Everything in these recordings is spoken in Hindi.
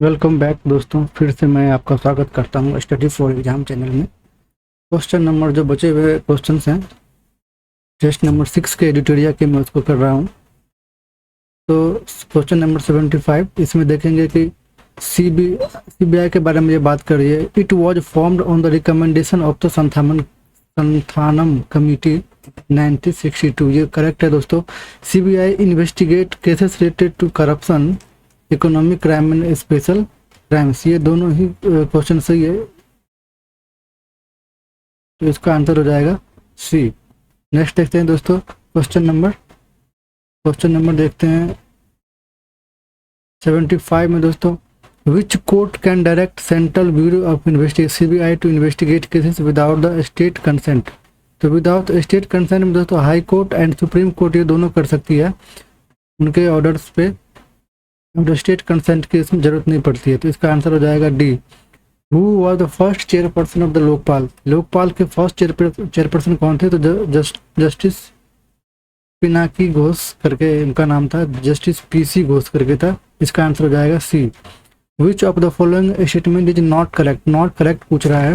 वेलकम बैक दोस्तों, फिर से मैं आपका स्वागत करता हूँ स्टडी फॉर एग्जाम चैनल में। क्वेश्चन नंबर जो बचे हुए क्वेश्चंस हैं टेस्ट नंबर 6 के एडिटोरिया के, मैं उसको कर रहा हूँ। तो क्वेश्चन नंबर 75 इसमें देखेंगे कि सीबीआई के बारे में ये बात कर रही है। It was formed on the recommendation of the Santhanam committee 1962। ये करेक्ट है दोस्तों। CBI investigate cases related to corruption, economic crime and special crimes. ये दोनों ही क्वेश्चन सही है, तो इसका आंसर हो जाएगा सी। नेक्स्ट देखते हैं दोस्तों क्वेश्चन नंबर देखते हैं 75 में दोस्तों। Which court can direct central bureau of investigation CBI to investigate cases without the state consent. तो विदाउट स्टेट कंसेंट में दोस्तों high court and supreme court ये दोनों कर सकती है, उनके ऑर्डर्स पे स्टेट कंसेंट की इसमें जरूरत नहीं पड़ती है। तो इसका आंसर हो जाएगा D. Who was the first chairperson of the Lokpal के फर्स्ट चेयरपर्सन कौन थे? तो जस्टिस पिनाकी घोष करके इनका नाम था, जस्टिस पीसी घोष करके था। इसका आंसर हो जाएगा C. Which of the following statement is not correct? Not correct पूछ रहा है,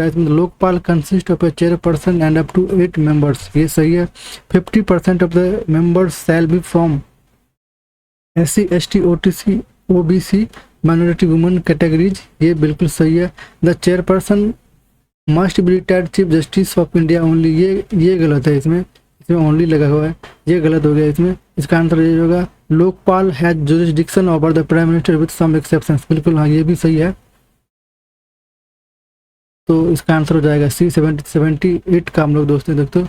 इसमें Lokpal consist of a chairperson and up to 8 members. ये सही है। 50% of the members shall be from SC ST OTC OBC minority women categories. ये बिल्कुल सही है। The chairperson must be retired chief justice of India only. ये गलत है, इसमें ओनली लगा हुआ है, ये गलत हो गया इसमें। इसका आंसर ये होगा Lokpal has jurisdiction over the prime minister with some exceptions. बिल्कुल हाँ, ये भी सही है। तो इसका आंसर हो जाएगा सी। 78 का हम लोग दोस्तों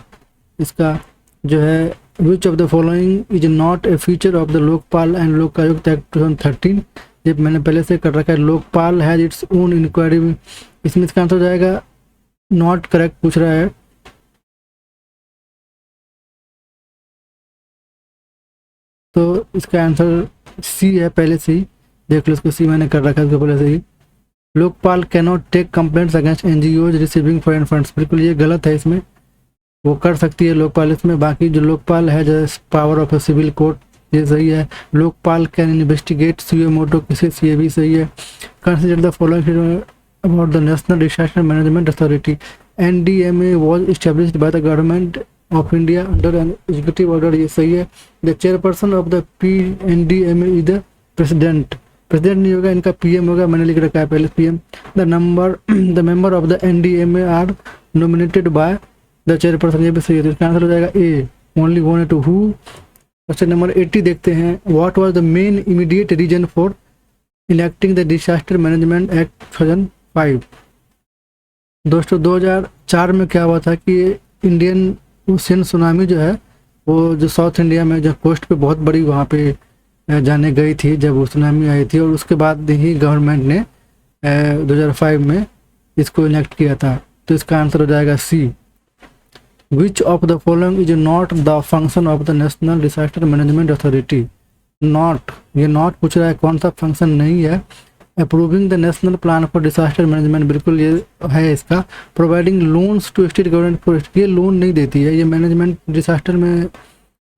इसका जो है which of the following is not a feature of the Lokpal and Lokayukta act 2013। ये मैंने पहले से कर रखा है। Lokpal has its own inquiry. इसमें इसका आंसर हो जाएगा नॉट करेक्ट पूछ रहा है। तो इसका आंसर सी है, पहले से ही देख लो, इसको सी मैंने कर रखा है इसको पहले से ही। Lokpal can not take complaints against NGOs receiving foreign funds. बिल्कुल ये गलत है, इसमें वो कर सकती है लोकपाल इसमें। बाकी जो लोकपाल है जैसे power of a civil court, ये सही है। Lokpal can investigate suo motu cases, ये भी सही है। Consider the following about the national disaster management authority. NDMA was established by the government of India under an executive order, ये सही है। The chairperson of the NDMA is the president नहीं होगा, इनका PM होगा, मैंने लिख रखा है पहले PM। The member of the NDMA are nominated by the chairperson, ये भी सही है। तो इसका आंसर हो जाएगा A, only one and two. हु। क्वेश्चन नंबर 80 देखते हैं। What was the main immediate reason for electing the disaster management act 2005। दोस्तों 2004 में क्या हुआ था कि इंडियन ओशियन सुनामी जो है वो जो साउथ इंडिया में जो कोस्ट पे बहुत बड़ी वहाँ पे जाने गई थी जब वो सुनामी आई थी, और उसके बाद ही गवर्नमेंट ने 2005 में इसको इलेक्ट किया था। तो इसका आंसर हो जाएगा सी। Which of the following is not the function of the National Disaster Management Authority? Not, ये not पूछ रहा है, कौन सा फंक्शन नहीं है। Approving the national plan for disaster management, बिल्कुल ये है इसका। Providing loans to state government for, ये लोन नहीं देती है, ये मैनेजमेंट डिजास्टर में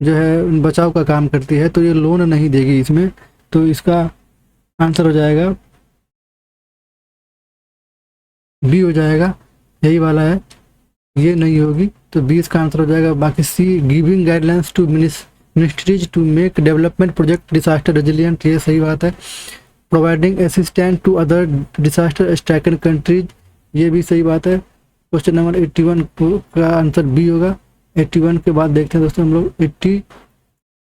जो है बचाव का काम करती है, तो ये लोन नहीं देगी इसमें। तो इसका आंसर हो जाएगा बी हो जाएगा, यही वाला है, ये नहीं होगी, तो 20 का आंसर हो जाएगा। बाकी C giving guidelines to ministries to make development project disaster resilient, ये सही बात है। Providing assistant to other disaster stricken countries, ये भी सही बात है। क्वेश्चन नंबर 81 का आंसर बी होगा। 81 के बाद देखते हैं दोस्तों हम लोग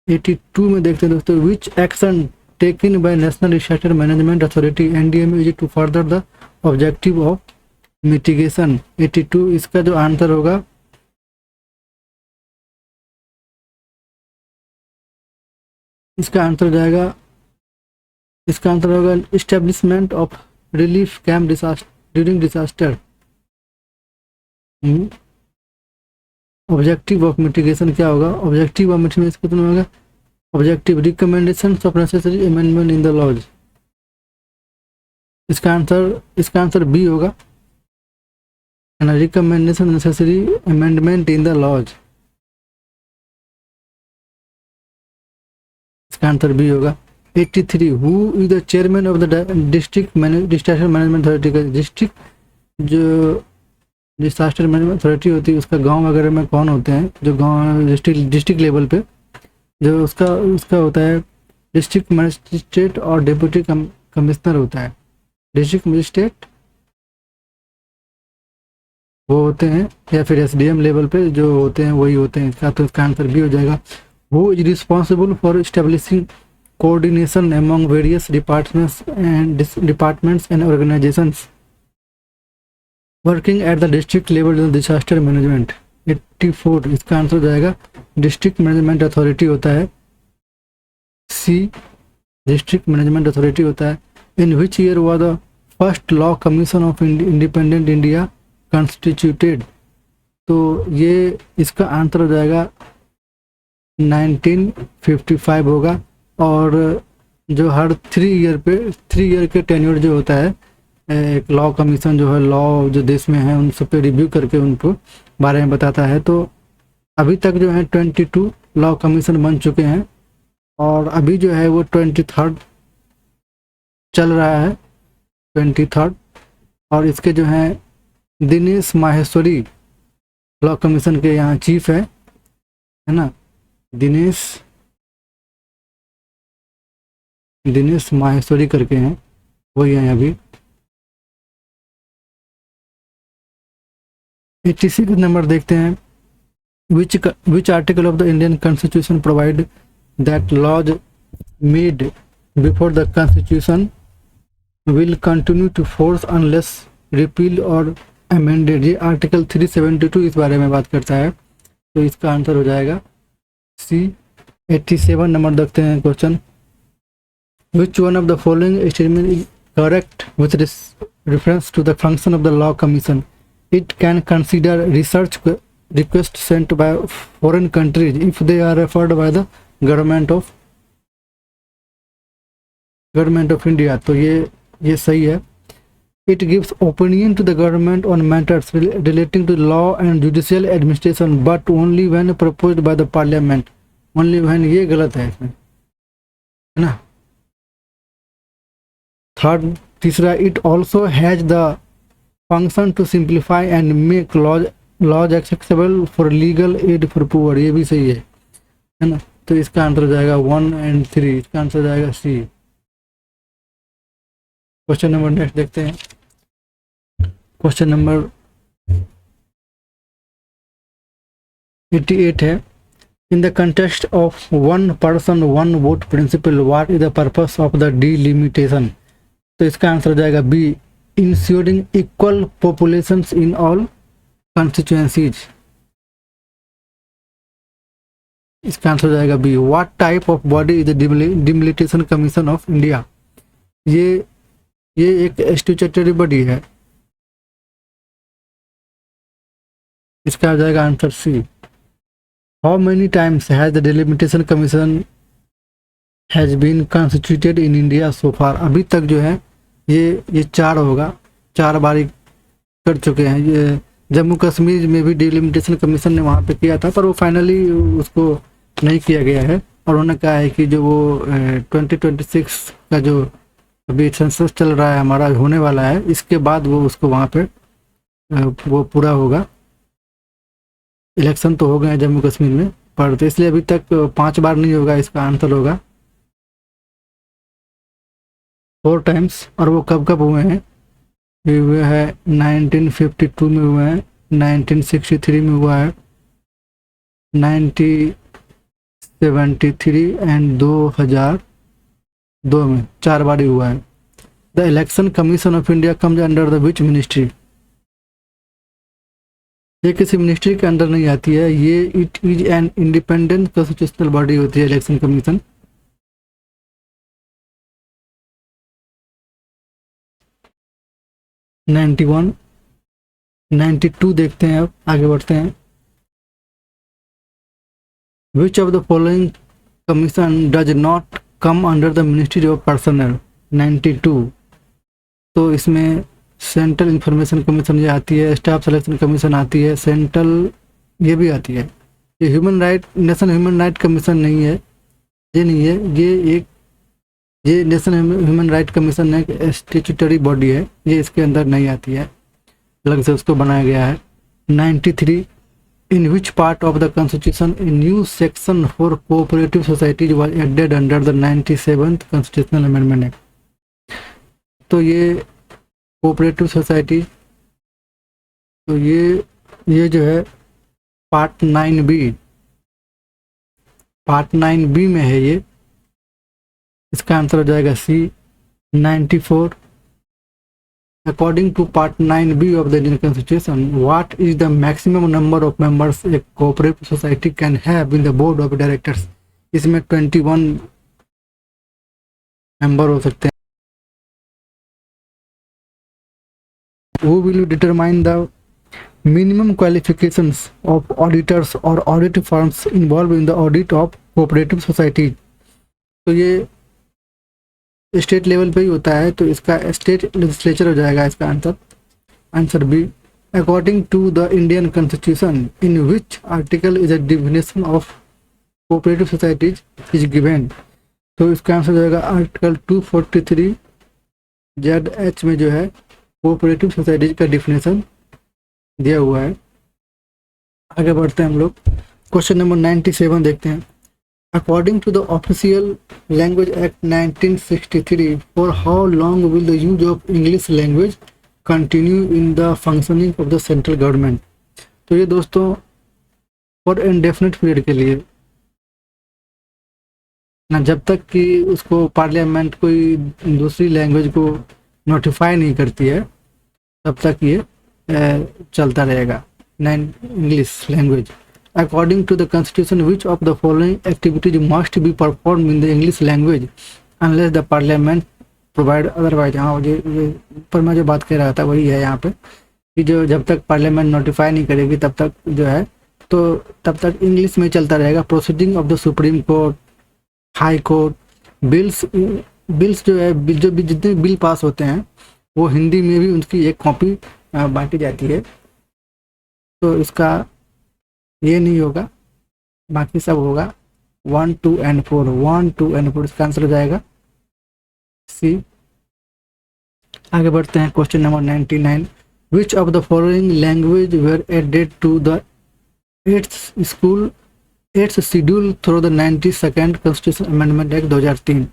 82 में देखते हैं दोस्तों। Which action taken by national disaster management authority NDMA is to further the objective of mitigation. 82 इसका जो आंसर होगा इसका आंसर होगा establishment of relief camp during disaster. Objective of mitigation क्या होगा? ऑब्जेक्टिव ऑफ मिटिगेशन कितना होगा? Objective recommendation of necessary amendment in the laws. इसका आंसर बी होगा, recommendation necessary amendment in the laws. इसका आंसर बी होगा। 83 who is the chairman of the district disaster management authority का डिस्ट्रिक्ट जो डिसास्टर मैनेजमेंट अथॉरिटी होती है उसका गांव वगैरह में कौन होते हैं, जो गांव डिस्ट्रिक्ट लेवल पे जो उसका उसका होता है डिस्ट्रिक्ट मजिस्ट्रेट और डिप्टी कमिश्नर होता है। डिस्ट्रिक्ट मजिस्ट्रेट वो होते हैं या फिर एसडीएम लेवल पे जो होते हैं वही होते हैं इसका, तो इसका आंसर भी हो जाएगा। वो is responsible for establishing coordination among various departments and organisations working at the district level disaster management. 84 इसका आंसर हो जाएगा डिस्ट्रिक्ट मैनेजमेंट अथॉरिटी होता है, सी डिस्ट्रिक्ट मैनेजमेंट अथॉरिटी होता है। In which year was the first law commission of independent India constituted, तो ये इसका आंसर हो जाएगा 1955 होगा। और जो हर 3 ईयर के टेन्योर जो होता है एक लॉ कमीशन जो है लॉ जो देश में है उन सब पे रिव्यू करके उनको बारे में बताता है। तो अभी तक जो है 22 लॉ कमीशन बन चुके हैं और अभी जो है वो 23rd चल रहा है, 23rd। और इसके जो है दिनेश माहेश्वरी लॉ कमीशन के यहाँ चीफ है ना, दिनेश माहेश्वरी करके हैं, वही है अभी। 86 नंबर देखते हैं। Which article of the Indian constitution provide that laws made before the constitution will continue to force unless repeal or amended. ये आर्टिकल 372 इस बारे में बात करता है, तो इसका आंसर हो जाएगा सी। 87 नंबर देखते हैं question. Which one of the following statement is correct with reference to the function of the law commission? It can consider research requests sent by foreign countries if they are referred by the government of India। तो ये सही है। It gives opinion to the government on matters relating to law and judicial administration but only when proposed by the parliament। only when, ये गलत है इसमें, है ना। तीसरा, it also has the function to simplify and make laws accessible for legal aid for poor। ये भी सही है ना। तो इसका आंसर हो जाएगा 1 और 3, इसका आंसर हो जाएगा सी। क्वेश्चन नंबर नेक्स्ट देखते हैं। क्वेश्चन नंबर 88 है। In the context of one person one vote principle what is the purpose of the delimitation? तो इसका आंसर हो जाएगा B, ensuring equal populations in all constituencies. इसका आंसर हो जाएगा B. What type of body is the delimitation commission of India? ये एक स्टैट्यूटरी बॉडी है। इसका हो जाएगा answer C. How many times has the delimitation commission has been constituted in India सो फार? अभी तक जो है ये 4 होगा, 4 बारी कर चुके हैं। ये जम्मू कश्मीर में भी डिलिमिटेशन कमीशन ने वहाँ पे किया था पर वो फाइनली उसको नहीं किया गया है और उन्होंने कहा है कि जो वो 2026 का जो अभी सेंसस चल रहा है हमारा होने वाला है, इसके बाद वो उसको वहाँ पे वो पूरा होगा। इलेक्शन तो हो गए जम्मू कश्मीर में पर, तो इसलिए अभी तक 5 बार नहीं होगा, इसका आंसर होगा 4 टाइम्स। और वो कब कब हुए हैं? ये हुए हैं 1952 में हुए हैं, 1963 में हुआ है, 1973 एंड 2002 में 4 बार ही हुआ है। The election commission of India comes under the which ministry? ये किसी मिनिस्ट्री के अंदर नहीं आती है, ये it is an independent constitutional body होती है इलेक्शन कमीशन। नाइन्टी 92 देखते हैं, अब आगे बढ़ते हैं। Which of the following commission does not come under the ministry of personal? 92। तो इसमें सेंट्रल इंफॉर्मेशन कमीशन ये आती है, स्टाफ सिलेक्शन कमीशन आती है, सेंट्रल ये भी आती है। ये human right national human right commission नहीं है, ये नहीं है, ये एक ये नेशनल ह्यूमन राइट कमीशन एक स्टेचुटरी बॉडी है, ये इसके अंदर नहीं आती है, अलग से उसको बनाया गया है। 93, in which part of the constitution a new section for cooperative societies was added under the 97th constitutional amendment act? तो ये कोऑपरेटिव सोसाइटी, तो ये जो है पार्ट 9B में है ये, इसका आंसर हो जाएगा सी 94। According to Part 9B of the Indian Constitution, what is the maximum number of members a cooperative society can have in the board of directors? इसमें 21 मेंबर हो सकते हैं। Who will determine the minimum qualifications of auditors or audit firms involved in the audit of cooperative society? तो ये स्टेट लेवल पे ही होता है, तो इसका स्टेट लेजिस्लेचर हो जाएगा इसका answer B. According to the Indian constitution in which article is a definition of cooperative societies is given, तो इसका आंसर हो जाएगा आर्टिकल 243 ZH में जो है कोऑपरेटिव सोसाइटीज का डिफिनेशन दिया हुआ है। आगे बढ़ते हैं हम लोग, क्वेश्चन नंबर 97 देखते हैं। According to the Official Language Act 1963, for how long will the use of English language continue in the functioning of the central government? तो ये दोस्तों फॉर indefinite पीरियड के लिए ना, जब तक कि उसको पार्लियामेंट कोई दूसरी लैंग्वेज को नोटिफाई नहीं करती है तब तक ये चलता रहेगा English language. According to the constitution, which of the following activities must be performed in the English language unless the parliament provide otherwise? हाँ, ये पर मैं जो बात कह रहा था वही है यहाँ पे, कि जो जब तक पार्लियामेंट नोटिफाई नहीं करेगी तब तक जो है, तो तब तक इंग्लिश में चलता रहेगा। Proceeding of the supreme court, high court, bills जो है, जो भी जितने बिल पास होते हैं वो हिंदी में भी उनकी एक कॉपी बांटी जाती है, तो इसका ये नहीं होगा, बाकी सब होगा 1, 2 and 4, 1, 2 and 4, इसका आंसर हो जाएगा सी। आगे बढ़ते हैं, question number 99, which of the following language were added to the 8th schedule through the 92nd constitution amendment act 2003।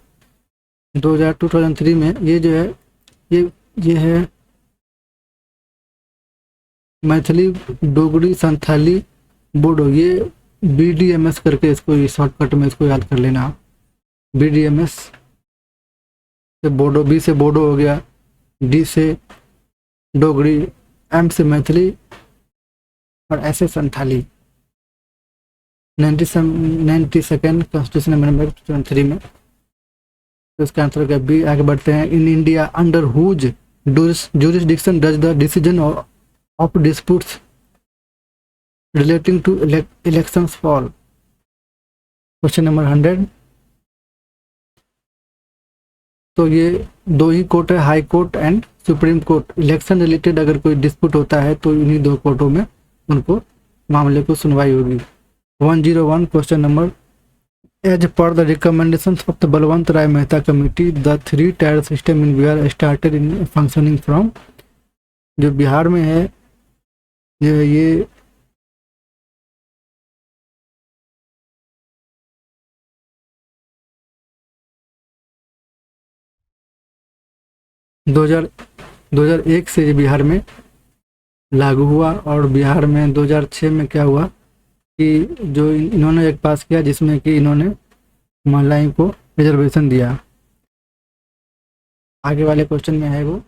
2003 में ये जो है ये है मैथिली, डोगरी, संथाली, बोडो, ये BDMS करके इसको शॉर्टकट में इसको याद कर लेना। BDMS से बोडो, B से बोडो हो गया, D से डोगरी, M से मैथिली और ऐसे संथाली। 92nd कॉन्स्टिट्यूशन अमेंडमेंट 2003 में, तो इसका आंसर क्या बी। आगे बढ़ते हैं, in India under whose jurisdiction does the decision of disputes relating to elections fall? Question number 100, तो ये दो ही कोर्ट है, high court and supreme court. Election related अगर कोई डिस्प्यूट होता है तो इन्हीं दो कोर्टों में उनको मामले को सुनवाई होगी। 101 question number, as per the recommendations of the Balwant Rai Mehta committee the 3 tier system in Bihar started in functioning from, जो बिहार में है ये 2001 से बिहार में लागू हुआ, और बिहार में 2006 में क्या हुआ कि जो इन्होंने एक पास किया जिसमें कि इन्होंने महिलाओं को रिजर्वेशन दिया। आगे वाले क्वेश्चन में है वो,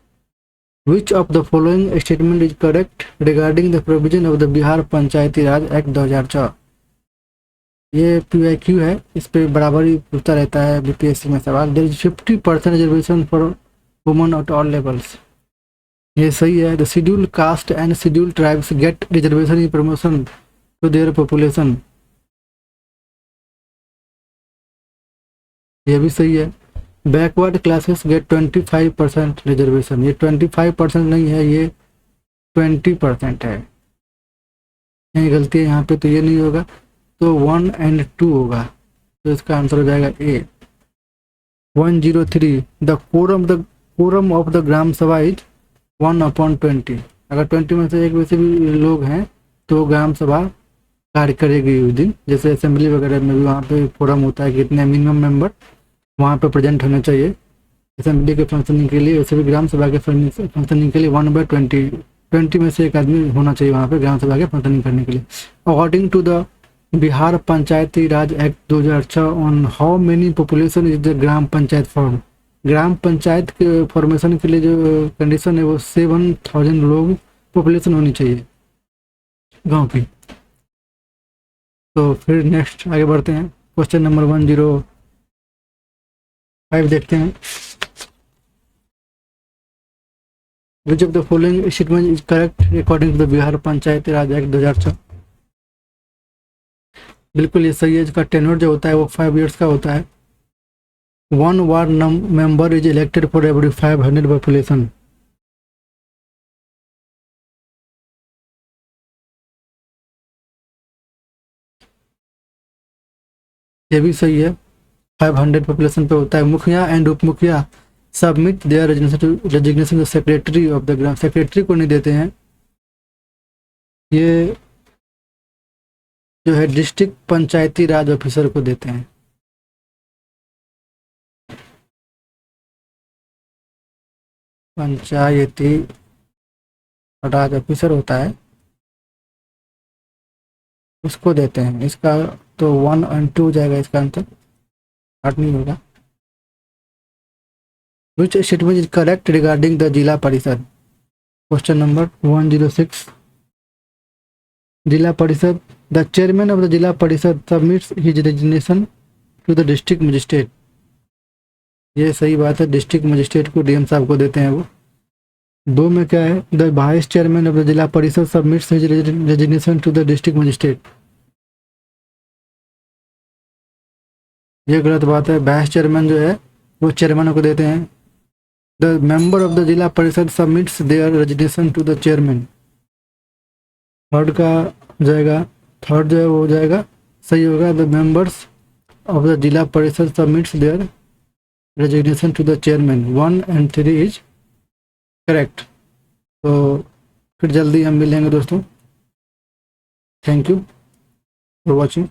विच of the following statement is correct regarding the provision of the Bihar Panchayati Raj act 2004? ये PIQ है, इस पे बराबर ही पूछता रहता है BPSC में सवाल। There is 50% reservation for women at all levels, ये सही है। The schedule caste and schedule tribes get reservation in promotion to their population, ये भी सही है। बैकवर्ड क्लासेस गेट 25% रिजर्वेशन, ये 25% नहीं है, ये 20% है, यही गलती है यहाँ पे, तो ये नहीं होगा, तो 1 and 2 होगा, तो इसका आंसर हो जाएगा ए। 103 quorum of the ग्राम सभा इज 1/20। अगर 20 में से एक वैसे भी लोग हैं तो ग्राम सभा कार्य करेगी उस दिन। जैसे असेंबली वगैरह में भी वहाँ पे फोरम होता है कि इतने मिनिमम मेंबर वहाँ पे प्रेजेंट होने चाहिए असेंबली के फंक्शनिंग के लिए, वैसे भी ग्राम सभा के फंक्शनिंग के लिए 1/20 20 में से एक आदमी होना चाहिए वहाँ पे ग्राम सभा के फंक्शनिंग करने के लिए। According to the Bihar Panchayati Raj act 2006 on how many population is the gram panchayat form, gram panchayat के फॉर्मेशन के लिए जो कंडीशन है वो 7000 लोग पॉपुलेशन होनी चाहिए गांव की। तो फिर नेक्स्ट आगे बढ़ते हैं, क्वेश्चन नंबर 105 देखते हैं। Which of the following statement is correct according to the Bihar Panchayati Raj act 2006। बिल्कुल ये सही है। इसका टेन्योर जो होता है वो 5 years का होता है। 1 ward member is elected for every 500 population. ये भी सही है, 500 पॉपुलेशन पे होता है। मुखिया and up mukhiya submit their resignation to secretary of the gram, secretary को नहीं देते हैं, ये जो है डिस्ट्रिक्ट पंचायती राज ऑफिसर को देते हैं। पंचायती राज ऑफिसर होता है उसको देते हैं। इसका तो 1 और 2 जाएगा, इसका आंसर 8 नहीं होगा। Which statement is correct regarding the zila परिषद। क्वेश्चन नंबर 106, जिला परिषद the chairman of the zila parishad submits his resignation to the district magistrate. ये सही बात है, डिस्ट्रिक्ट मजिस्ट्रेट को डीएम साहब को देते हैं वो। 2 में क्या है, the vice chairman of the zila parishad submits his resignation to the district magistrate. ये गलत बात है, वाइस चेयरमैन जो है वो चेयरमैन को देते हैं। The member of the zila parishad submits their resignation to the chairman. Third का जाएगा, थर्ड जो है वो जाएगा सही होगा। The members of the zila parishad submits their resignation to the chairman. 1 और 3 इज करेक्ट। तो फिर जल्दी हम मिलेंगे दोस्तों। Thank you for watching.